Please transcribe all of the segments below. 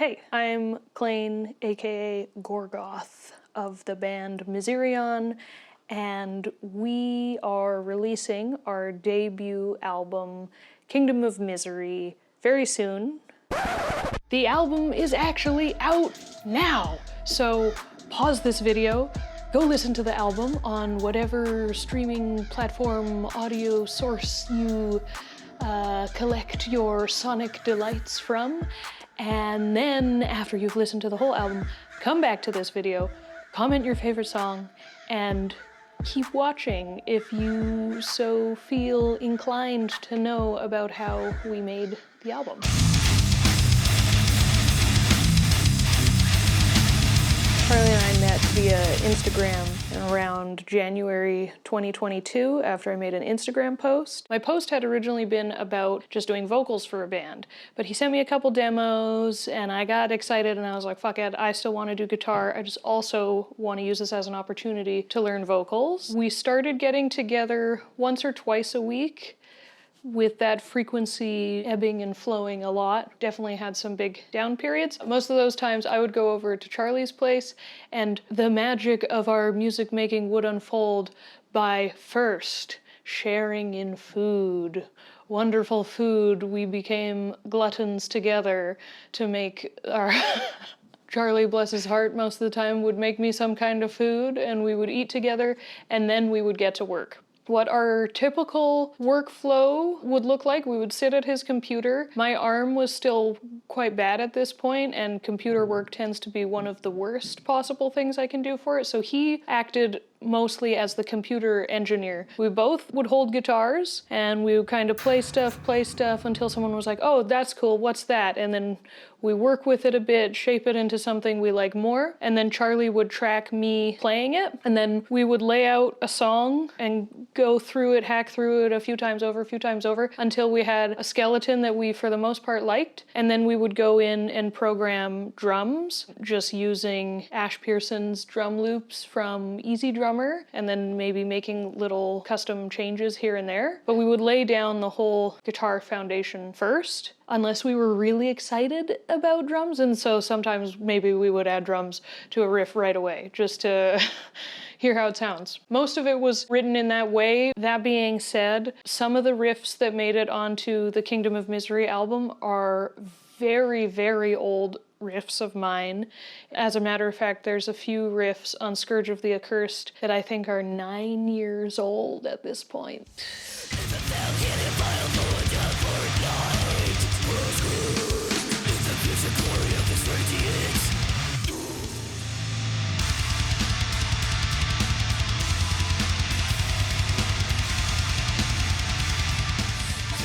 Hey, I'm Klain, aka Gorgoth, of the band Misyrion, and we are releasing our debut album, Kingdom of Misery, very soon. The album is actually out now, so pause this video, go listen to the album on whatever streaming platform audio source you collect your sonic delights from, and then after you've listened to the whole album, come back to this video, comment your favorite song, and keep watching if you so feel inclined to know about how we made the album. Charlie and I met via Instagram around January 2022 after I made an Instagram post. My post had originally been about just doing vocals for a band, but he sent me a couple demos and I got excited and I was like, fuck it, I still want to do guitar. I just also want to use this as an opportunity to learn vocals. We started getting together once or twice a week, with that frequency ebbing and flowing a lot. Definitely had some big down periods. Most of those times I would go over to Charlie's place and the magic of our music making would unfold by first sharing in food. Wonderful food. We became gluttons together to make our Charlie, bless his heart, most of the time would make me some kind of food and we would eat together and then we would get to work. What our typical workflow would look like, we would sit at his computer. My arm was still quite bad at this point, and computer work tends to be one of the worst possible things I can do for it, so he acted mostly as the computer engineer. We both would hold guitars, and we would kind of play stuff until someone was like, oh, that's cool, what's that? And then we work with it a bit, shape it into something we like more, and then Charlie would track me playing it, and then we would lay out a song and go through it, hack through it a few times over, until we had a skeleton that we, for the most part, liked, and then we would go in and program drums, just using Ash Pearson's drum loops from Easy Drummer, and then maybe making little custom changes here and there. But we would lay down the whole guitar foundation first, unless we were really excited about drums, and so sometimes maybe we would add drums to a riff right away, just to hear how it sounds. Most of it was written in that way. That being said, some of the riffs that made it onto the Kingdom of Misery album are very, very old riffs of mine. As a matter of fact, there's a few riffs on Scourge of the Accursed that I think are 9 years old at this point.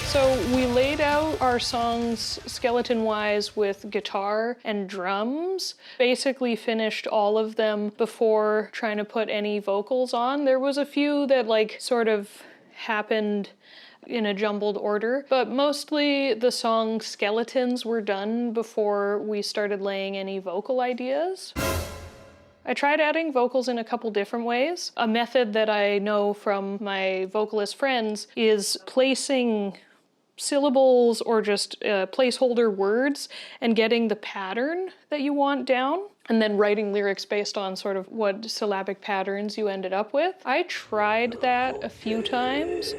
So we laid out our songs skeleton-wise with guitar and drums, basically finished all of them before trying to put any vocals on. There was a few that sort of happened in a jumbled order, but mostly the song skeletons were done before we started laying any vocal ideas. I tried adding vocals in a couple different ways. A method that I know from my vocalist friends is placing syllables or just placeholder words and getting the pattern that you want down, and then writing lyrics based on sort of what syllabic patterns you ended up with. I tried that a few times,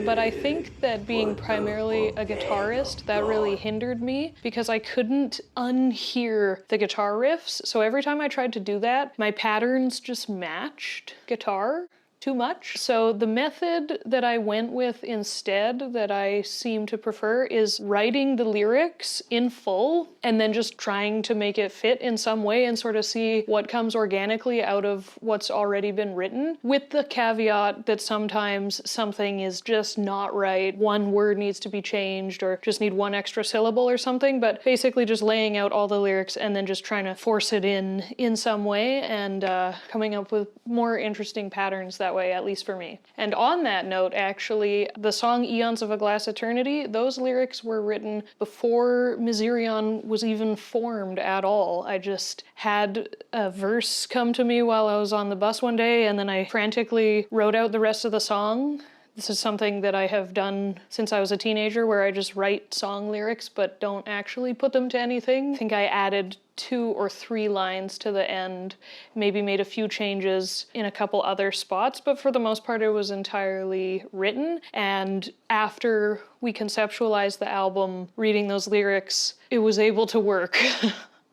but I think that being primarily a guitarist, that really hindered me because I couldn't unhear the guitar riffs. So every time I tried to do that, my patterns just matched guitar too much. So the method that I went with instead, that I seem to prefer, is writing the lyrics in full and then just trying to make it fit in some way and sort of see what comes organically out of what's already been written, with the caveat that sometimes something is just not right. One word needs to be changed or just need one extra syllable or something, but basically just laying out all the lyrics and then just trying to force it in some way and coming up with more interesting patterns that way, at least for me. And on that note, actually, the song Eons of a Glass Eternity, those lyrics were written before Misyrion was even formed at all. I just had a verse come to me while I was on the bus one day, and then I frantically wrote out the rest of the song This is something that I have done since I was a teenager, where I just write song lyrics but don't actually put them to anything. I think I added 2 or 3 lines to the end, maybe made a few changes in a couple other spots, but for the most part it was entirely written. And after we conceptualized the album, reading those lyrics, it was able to work.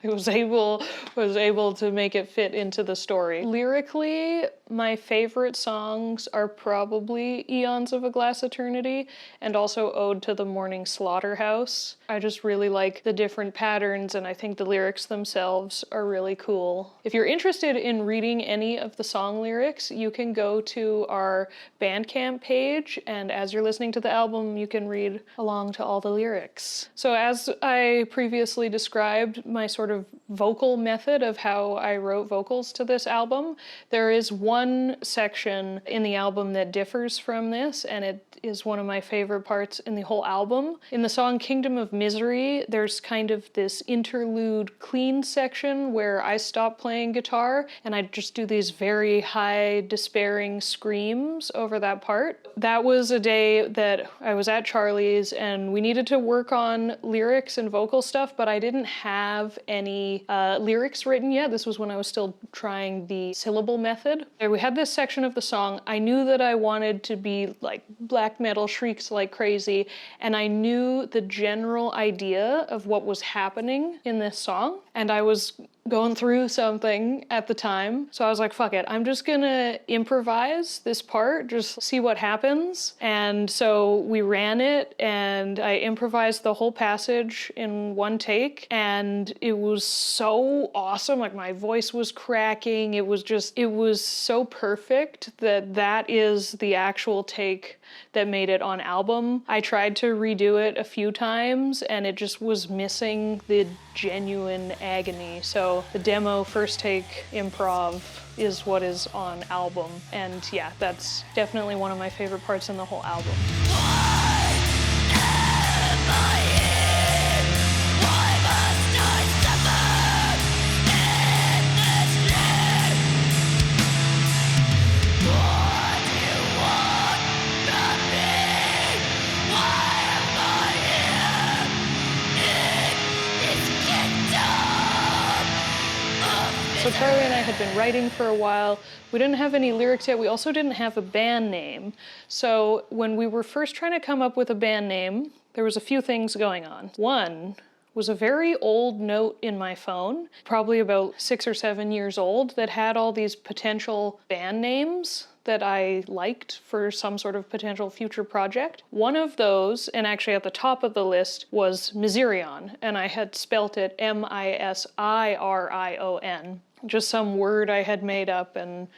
I was able to make it fit into the story. Lyrically, my favorite songs are probably Eons of a Glass Eternity and also Ode to the Morning Slaughterhouse. I just really like the different patterns, and I think the lyrics themselves are really cool. If you're interested in reading any of the song lyrics, you can go to our Bandcamp page, and as you're listening to the album, you can read along to all the lyrics. So as I previously described, my sort of vocal method of how I wrote vocals to this album, there is one section in the album that differs from this, and it is one of my favorite parts in the whole album. In the song Kingdom of Misery, there's kind of this interlude clean section where I stop playing guitar and I just do these very high, despairing screams over that part. That was a day that I was at Charlie's and we needed to work on lyrics and vocal stuff, but I didn't have any lyrics written yet. This was when I was still trying the syllable method. We had this section of the song. I knew that I wanted to be like black metal shrieks like crazy, and I knew the general idea of what was happening in this song, and I was going through something at the time. So I was like, fuck it, I'm just gonna improvise this part, just see what happens. And so we ran it and I improvised the whole passage in one take, and it was so awesome. Like my voice was cracking. It was so perfect that is the actual take that made it on album. I tried to redo it a few times and it just was missing the genuine agony. So the demo first take improv is what is on album. And yeah, that's definitely one of my favorite parts in the whole album. So Charlie and I had been writing for a while. We didn't have any lyrics yet. We also didn't have a band name. So when we were first trying to come up with a band name, there was a few things going on. One was a very old note in my phone, probably about 6 or 7 years old, that had all these potential band names that I liked for some sort of potential future project. One of those, and actually at the top of the list, was Misyrion, and I had spelt it M-I-S-I-R-I-O-N. Just some word I had made up, and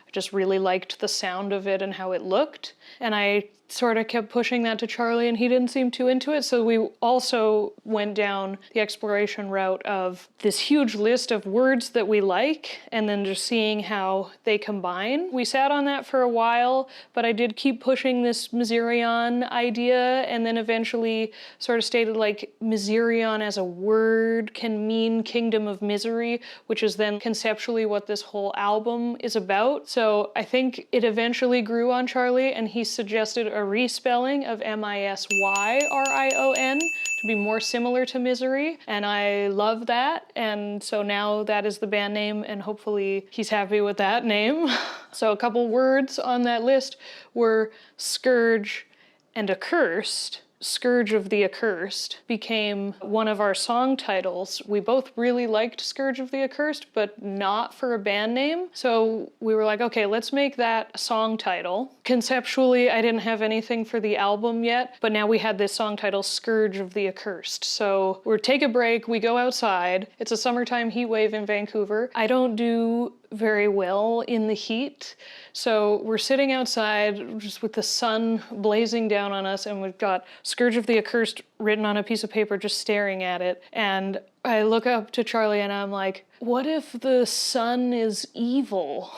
I just really liked the sound of it and how it looked. And I sort of kept pushing that to Charlie and he didn't seem too into it. So we also went down the exploration route of this huge list of words that we like and then just seeing how they combine. We sat on that for a while, but I did keep pushing this Misyrion idea, and then eventually sort of stated like Misyrion as a word can mean kingdom of misery, which is then conceptually what this whole album is about. So I think it eventually grew on Charlie and he suggested a respelling of M-I-S-Y-R-I-O-N to be more similar to misery, and I love that, and so now that is the band name, and hopefully he's happy with that name. So a couple words on that list were scourge and accursed. Scourge of the Accursed became one of our song titles. We both really liked Scourge of the Accursed, but not for a band name. So we were like, okay, let's make that a song title. Conceptually, I didn't have anything for the album yet, but now we had this song title, Scourge of the Accursed. So we're take a break, we go outside. It's a summertime heat wave in Vancouver. I don't do very well in the heat. So we're sitting outside just with the sun blazing down on us, and we've got Scourge of the Accursed written on a piece of paper, just staring at it. And I look up to Charlie and I'm like, what if the sun is evil?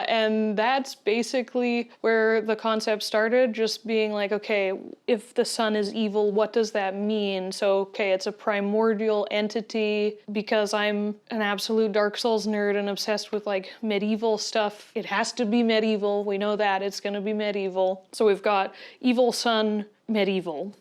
And that's basically where the concept started, just being like, okay, if the sun is evil, what does that mean? So, okay, it's a primordial entity. Because I'm an absolute Dark Souls nerd and obsessed with like medieval stuff, it has to be medieval. We know that it's gonna be medieval. So we've got evil sun, medieval.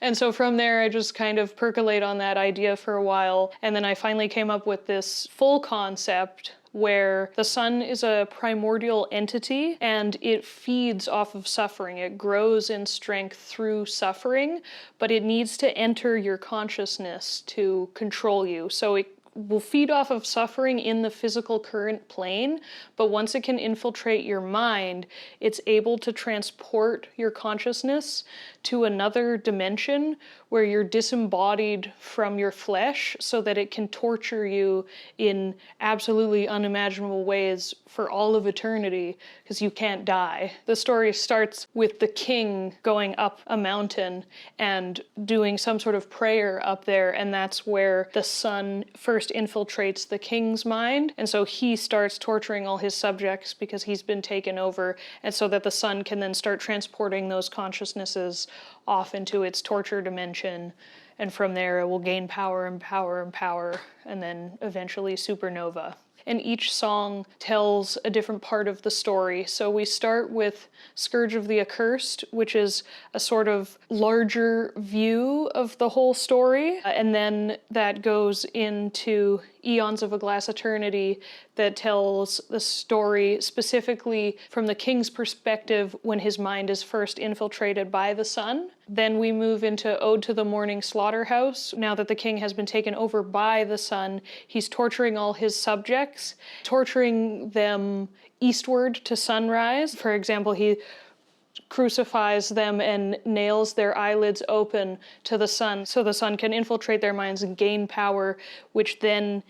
And so from there, I just kind of percolate on that idea for a while. And then I finally came up with this full concept where the sun is a primordial entity and it feeds off of suffering. It grows in strength through suffering, but it needs to enter your consciousness to control you. So it will feed off of suffering in the physical current plane, but once it can infiltrate your mind, it's able to transport your consciousness to another dimension where you're disembodied from your flesh so that it can torture you in absolutely unimaginable ways for all of eternity because you can't die. The story starts with the king going up a mountain and doing some sort of prayer up there, and that's where the sun first infiltrates the king's mind, and so he starts torturing all his subjects because he's been taken over, and so that the sun can then start transporting those consciousnesses off into its torture dimension, and from there it will gain power and power and power, and then eventually supernova. And each song tells a different part of the story. So we start with Scourge of the Accursed, which is a sort of larger view of the whole story. And then that goes into Eons of a Glass Eternity that tells the story specifically from the king's perspective when his mind is first infiltrated by the sun. Then we move into Ode to the Morning Slaughterhouse. Now that the king has been taken over by the sun, he's torturing all his subjects, torturing them eastward to sunrise. For example, he crucifies them and nails their eyelids open to the sun so the sun can infiltrate their minds and gain power, which then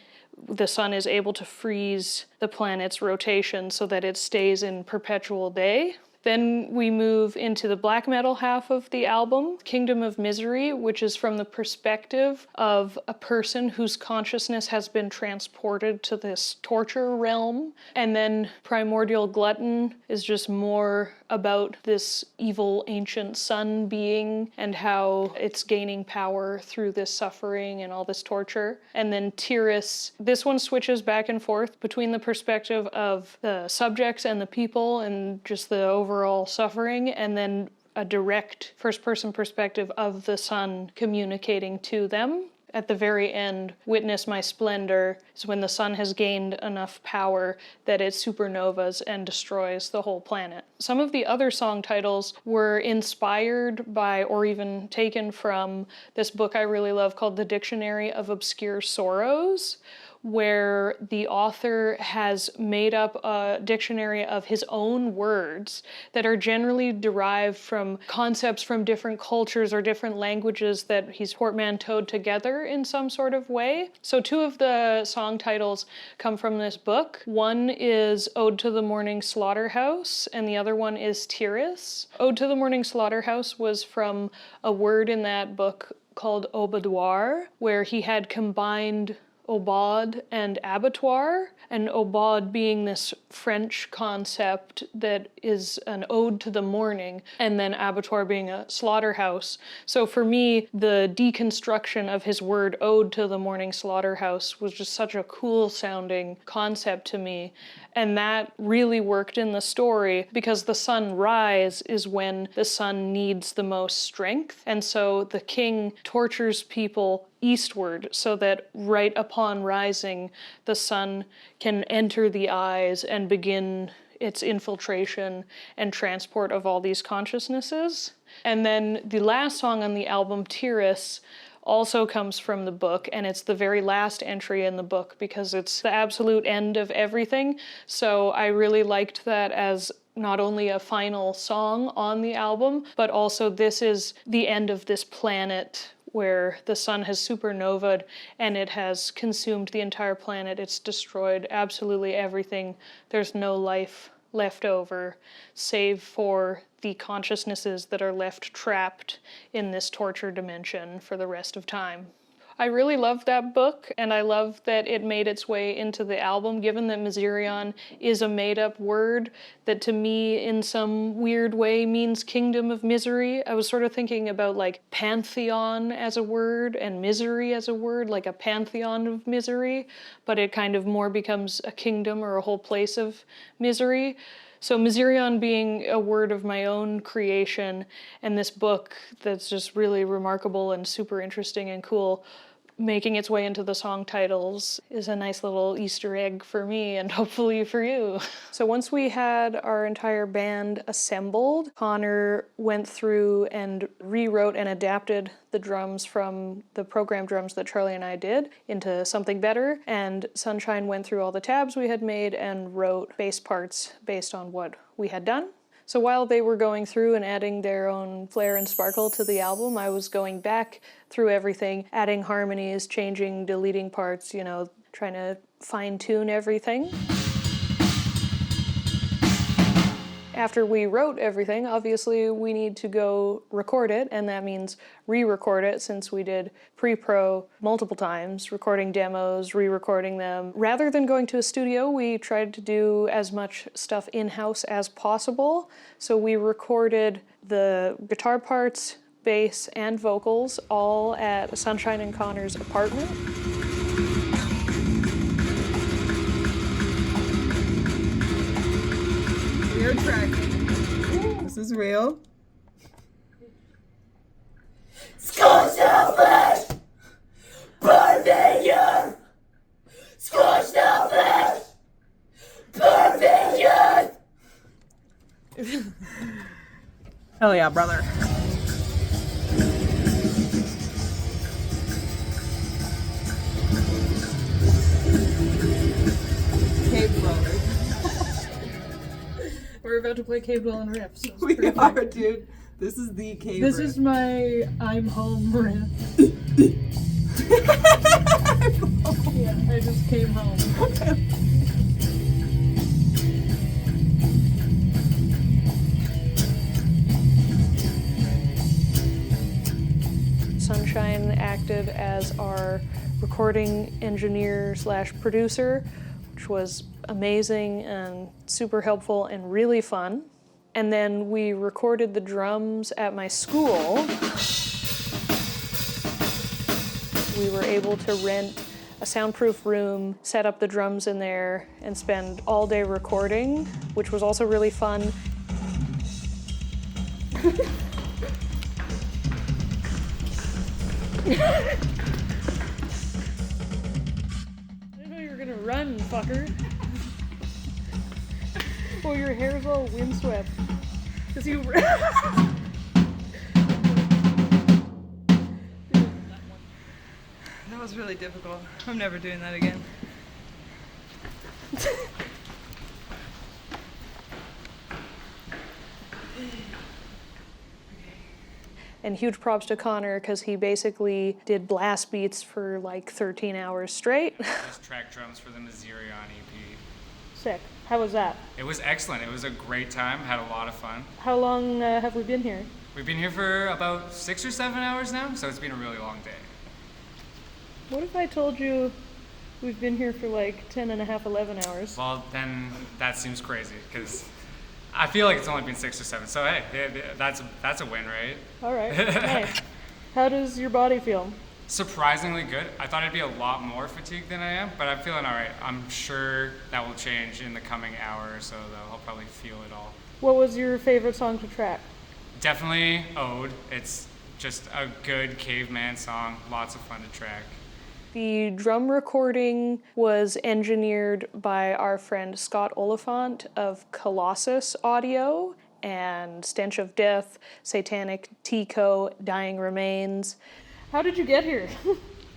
the sun is able to freeze the planet's rotation so that it stays in perpetual day. Then we move into the black metal half of the album, Kingdom of Misery, which is from the perspective of a person whose consciousness has been transported to this torture realm. And then Primordial Glutton is just more about this evil ancient sun being and how it's gaining power through this suffering and all this torture. And then Tyrus, this one switches back and forth between the perspective of the subjects and the people and just the overall suffering, and then a direct first-person perspective of the sun communicating to them. At the very end, Witness My Splendor is when the sun has gained enough power that it supernovas and destroys the whole planet. Some of the other song titles were inspired by or even taken from this book I really love called The Dictionary of Obscure Sorrows, where the author has made up a dictionary of his own words that are generally derived from concepts from different cultures or different languages that he's portmanteaued together in some sort of way. So two of the song titles come from this book. One is Ode to the Morning Slaughterhouse, and the other one is Tyrus. Ode to the Morning Slaughterhouse was from a word in that book called abattoir, where he had combined aubade and abattoir, and aubade being this French concept that is an ode to the morning, and then abattoir being a slaughterhouse. So for me, the deconstruction of his word ode to the morning slaughterhouse was just such a cool sounding concept to me. And that really worked in the story because the sunrise is when the sun needs the most strength. And so the king tortures people eastward so that right upon rising, the sun can enter the eyes and begin its infiltration and transport of all these consciousnesses. And then the last song on the album, Tyrus, also comes from the book, and it's the very last entry in the book because it's the absolute end of everything. So I really liked that as not only a final song on the album, but also this is the end of this planet where the sun has supernovaed and it has consumed the entire planet. It's destroyed absolutely everything. There's no life left over, save for the consciousnesses that are left trapped in this torture dimension for the rest of time. I really love that book, and I love that it made its way into the album, given that Misyrion is a made-up word that to me in some weird way means kingdom of misery. I was sort of thinking about like pantheon as a word and misery as a word, like a pantheon of misery, but it kind of more becomes a kingdom or a whole place of misery. So Misyrion being a word of my own creation, and this book that's just really remarkable and super interesting and cool, making its way into the song titles is a nice little Easter egg for me and hopefully for you. So once we had our entire band assembled, Connor went through and rewrote and adapted the drums from the program drums that Charlie and I did into something better, and Sunshine went through all the tabs we had made and wrote bass parts based on what we had done. So while they were going through and adding their own flair and sparkle to the album, I was going back through everything, adding harmonies, changing, deleting parts, you know, trying to fine-tune everything. After we wrote everything, obviously we need to go record it, and that means re-record it since we did pre-pro multiple times, recording demos, re-recording them. Rather than going to a studio, we tried to do as much stuff in-house as possible. So we recorded the guitar parts, bass, and vocals all at Sunshine and Connor's apartment. We're tracking. This is real. Scorched the flesh! Perfection! Scorched the flesh! Perfection! Hell yeah, brother. Cave dweller. We're about to play Cave Dwelling riff. So We are, dude. This is the cave. This riff. is my I'm home riff. Yeah, I just came home. Sunshine acted as our recording engineer slash producer, which was amazing and super helpful and really fun. And then we recorded the drums at my school. We were able to rent a soundproof room, set up the drums in there, and spend all day recording, which was also really fun. I didn't know you were gonna run, fucker. Oh, your hair's all windswept. Cause you. That was really difficult. I'm never doing that again. And huge props to Connor, because he basically did blast beats for like 13 hours straight. Just track drums for the Misyrion EP. Sick. How was that? It was excellent. It was a great time. Had a lot of fun. How long have we been here? We've been here for about 6 or 7 hours now, so it's been a really long day. What if I told you we've been here for like 10 and a half, 11 hours? Well, then that seems crazy, because I feel like it's only been 6 or 7. So hey, that's a win, right? All right. Nice. How does your body feel? Surprisingly good. I thought I'd be a lot more fatigued than I am, but I'm feeling all right. I'm sure that will change in the coming hour or so, though. I'll probably feel it all. What was your favorite song to track? Definitely Ode. It's just a good caveman song. Lots of fun to track. The drum recording was engineered by our friend Scott Oliphant of Colossus Audio and Stench of Death, Satanic Tico, Dying Remains. How did you get here?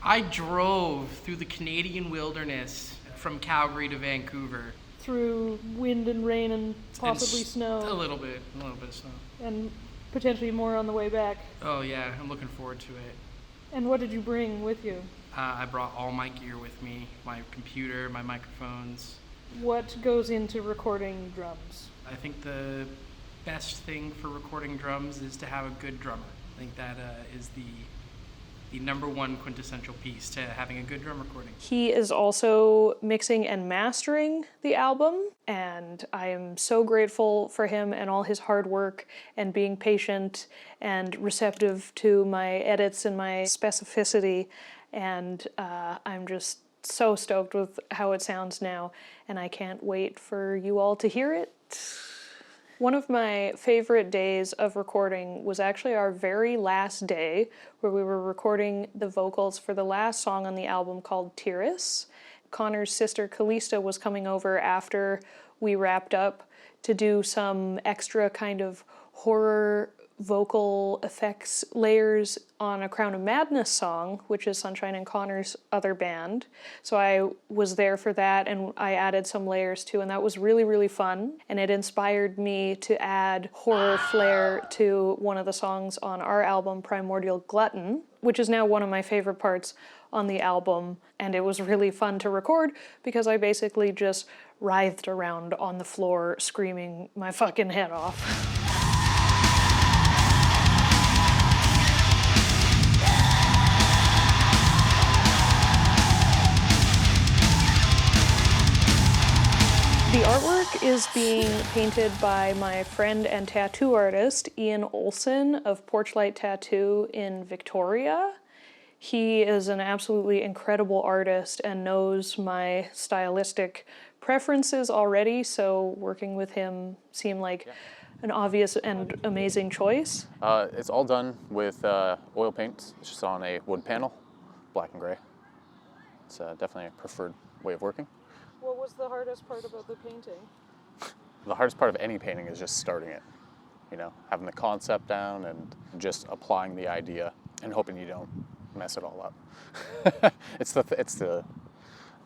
I drove through the Canadian wilderness from Calgary to Vancouver. Through wind and rain and possibly And snow. A little bit of snow. And potentially more on the way back. Oh yeah, I'm looking forward to it. And what did you bring with you? I brought all my gear with me, my computer, my microphones. What goes into recording drums? I think the best thing for recording drums is to have a good drummer. I think that is the the #1 quintessential piece to having a good drum recording. He is also mixing and mastering the album, and I am so grateful for him and all his hard work and being patient and receptive to my edits and my specificity, and I'm just so stoked with how it sounds now, and I can't wait for you all to hear it. One of my favorite days of recording was actually our very last day, where we were recording the vocals for the last song on the album called Tyrus. Connor's sister Callista was coming over after we wrapped up to do some extra kind of horror vocal effects layers on a Crown of Madness song, which is Sunshine and Connor's other band. So I was there for that, and I added some layers too, and that was really, really fun. And it inspired me to add horror flair to one of the songs on our album, Primordial Glutton, which is now one of my favorite parts on the album. And it was really fun to record because I basically just writhed around on the floor screaming my fucking head off. The artwork is being painted by my friend and tattoo artist, Ian Olson of Porchlight Tattoo in Victoria. He is an absolutely incredible artist and knows my stylistic preferences already, so working with him seemed like an obvious and amazing choice. It's all done with oil paint. It's just on a wood panel, black and gray. It's definitely a preferred way of working. What was the hardest part about the painting? The hardest part of any painting is just starting it. You know, having the concept down and just applying the idea and hoping you don't mess it all up. It's the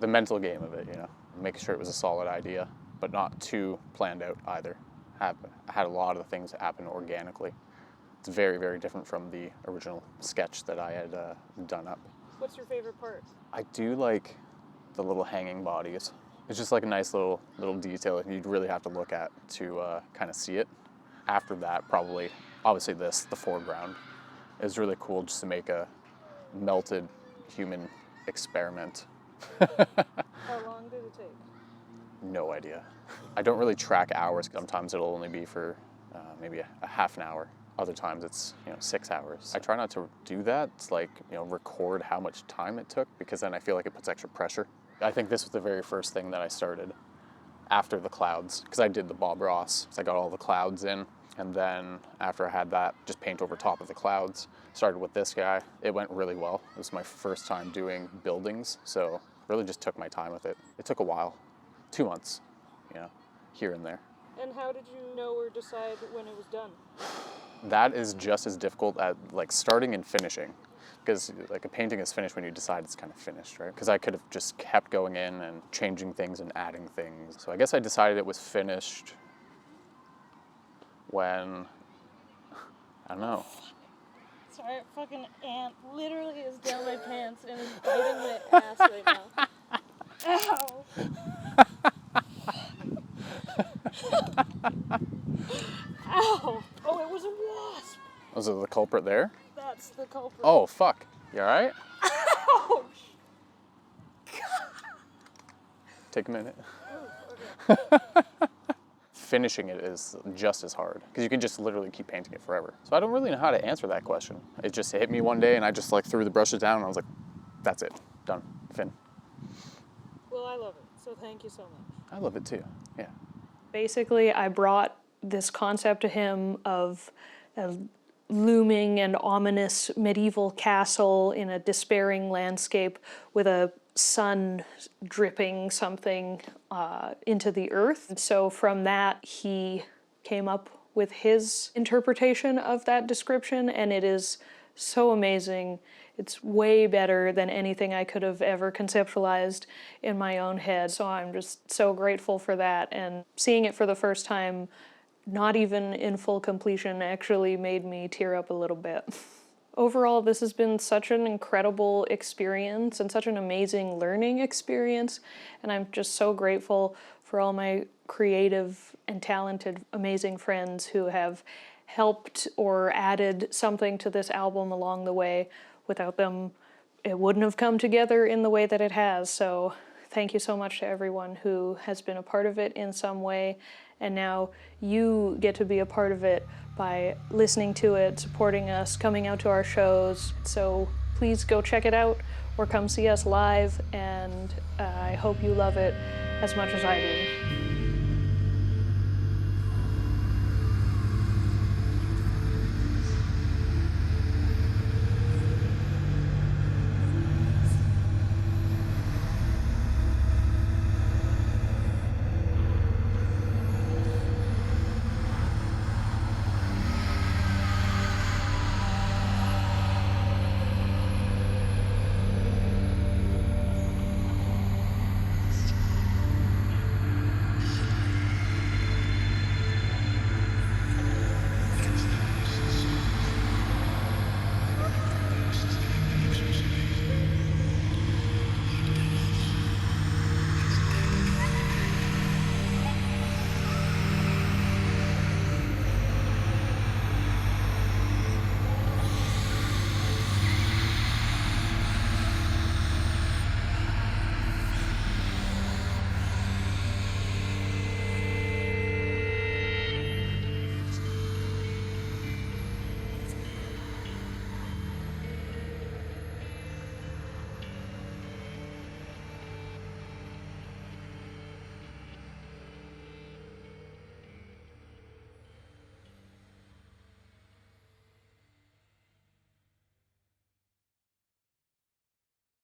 mental game of it, you know, making sure it was a solid idea, but not too planned out either. I had a lot of the things happen organically. It's very, very different from the original sketch that I had done up. What's your favorite part? I do like the little hanging bodies. It's just like a nice little detail that you'd really have to look at to kind of see it. After that, probably, obviously the foreground. It was really cool just to make a melted human experiment. How long did it take? No idea. I don't really track hours. Sometimes it'll only be for maybe a half an hour. Other times it's 6 hours. I try not to do that, like record how much time it took, because then I feel like it puts extra pressure. I think this was the very first thing that I started after the clouds, because I did the Bob Ross. So I got all the clouds in, and then after I had that, just paint over top of the clouds. Started with this guy. It went really well. It was my first time doing buildings, so really just took my time with it. It took a while, 2 months, here and there. And how did you know or decide when it was done? That is just as difficult at like starting and finishing, because like a painting is finished when you decide it's kind of finished, right? Because I could have just kept going in and changing things and adding things. So I guess I decided it was finished when, I don't know. Sorry, a fucking ant literally is down my pants and is biting my ass right now. Ow! Ow! Oh, it was a wasp! Was it the culprit there? That's the culprit. Oh, fuck. You all right? Ouch! Take a minute. Oh, okay. Finishing it is just as hard, because you can just literally keep painting it forever. So I don't really know how to answer that question. It just hit me one day and I just like threw the brushes down and I was like, that's it, done, fin. Well, I love it, so thank you so much. I love it too, yeah. Basically, I brought this concept to him of a looming and ominous medieval castle in a despairing landscape with a sun dripping something into the earth. And so from that, he came up with his interpretation of that description, and it is so amazing. It's way better than anything I could have ever conceptualized in my own head. So I'm just so grateful for that, and seeing it for the first time, not even in full completion, actually made me tear up a little bit. Overall, this has been such an incredible experience and such an amazing learning experience, and I'm just so grateful for all my creative and talented, amazing friends who have helped or added something to this album along the way, Without them, it wouldn't have come together in the way that it has. So thank you so much to everyone who has been a part of it in some way. And now you get to be a part of it by listening to it, supporting us, coming out to our shows. So please go check it out or come see us live. And I hope you love it as much as I do.